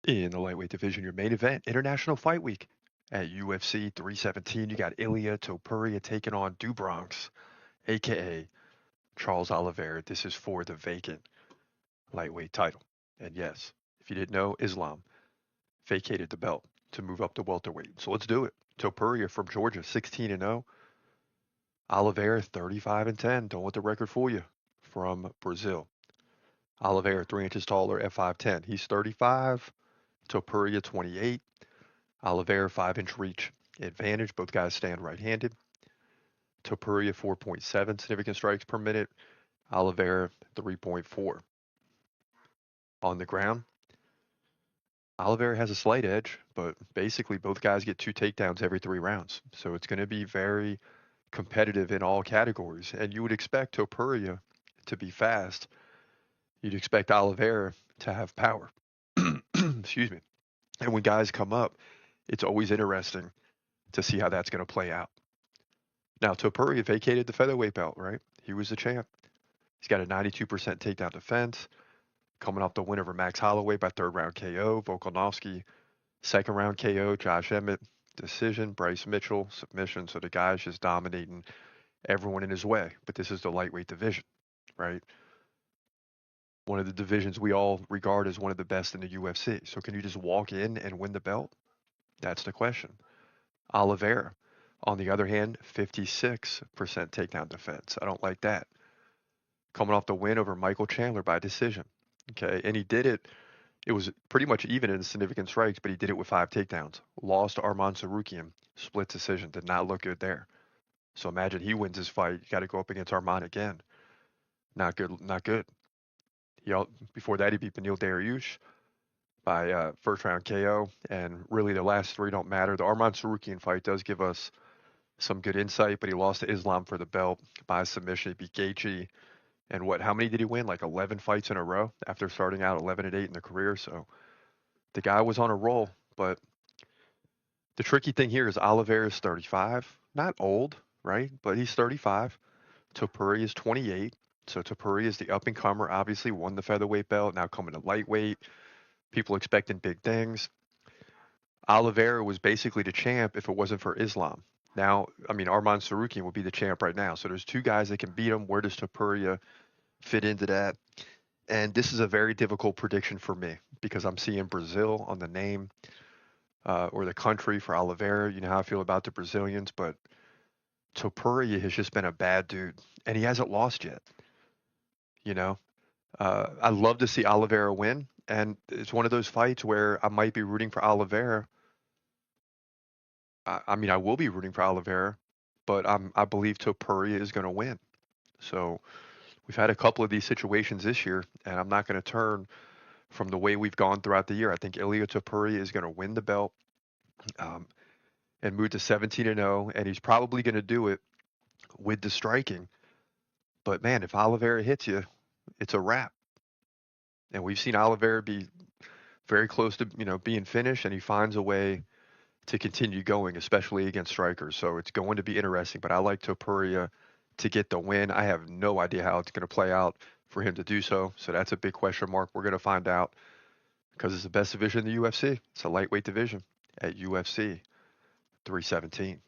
In the lightweight division, your main event, International Fight Week. At UFC 317, you got Ilia Topuria taking on Bronx, aka Charles Oliveira. This is for the vacant lightweight title. And yes, if you didn't know, Islam vacated the belt to move up to welterweight. So let's do it. Topuria from Georgia, 16 and 0. Oliveira, 35 and 10. Don't let the record fool you. From Brazil. Oliveira, 3 inches taller at 5'10. He's 35. Topuria, 28. Oliveira, 5-inch reach advantage. Both guys stand right-handed. Topuria, 4.7 significant strikes per minute. Oliveira, 3.4. On the ground, Oliveira has a slight edge, but basically both guys get 2 takedowns every 3 rounds. So it's going to be very competitive in all categories. And you would expect Topuria to be fast. You'd expect Oliveira to have power. Excuse me. And when guys come up, it's always interesting to see how that's going to play out. Now, Topuria vacated the featherweight belt, right? He was the champ. He's got a 92% takedown defense, coming off the win over Max Holloway by third round KO. Volkanovski, second round KO. Josh Emmett, decision. Bryce Mitchell, submission. So the guy's just dominating everyone in his way. But this is the lightweight division, right? One of the divisions we all regard as one of the best in the UFC. So can you just walk in and win the belt? That's the question. Oliveira, on the other hand, 56% takedown defense. I don't like that. Coming off the win over Michael Chandler by decision. Okay, and he did it. It was pretty much even in significant strikes, but he did it with 5 takedowns. Lost to Arman Sarukian, split decision. Did not look good there. So imagine he wins his fight. You got to go up against Arman again. Not good. Not good. Before that, he beat Beneil Dariush by first round KO, and really the last three don't matter. The Arman Sarukian fight does give us some good insight, but he lost to Islam for the belt by submission. He beat Gaethje, and how many did he win? Like 11 fights in a row after starting out 11 and 8 in the career. So the guy was on a roll, but the tricky thing here is Oliveira is 35, not old, right? But he's 35. Topuria is 28. So Topuria is the up and comer. Obviously won the featherweight belt. Now coming to lightweight. People expecting big things. Oliveira was basically the champ if it wasn't for Islam. Now, I mean, Arman Sarukian would be the champ right now. So there's two guys that can beat him. Where does Topuria fit into that? And this is a very difficult prediction for me because I'm seeing Brazil on the name or the country for Oliveira. You know how I feel about the Brazilians, but Topuria has just been a bad dude, and he hasn't lost yet. You know, I'd love to see Oliveira win, and it's one of those fights where I might be rooting for Oliveira. I mean, I will be rooting for Oliveira, but I believe Topuria is going to win. So we've had a couple of these situations this year, and I'm not going to turn from the way we've gone throughout the year. I think Ilia Topuria is going to win the belt um, and move to 17 and 0, and he's probably going to do it with the striking. But man, if Oliveira hits you, it's a wrap. And we've seen Oliveira be very close to being finished, and he finds a way to continue going, especially against strikers. So it's going to be interesting. But I like Topuria to get the win. I have no idea how it's going to play out for him to do so. So that's a big question mark. We're going to find out because it's the best division in the UFC. It's a lightweight division at UFC 317.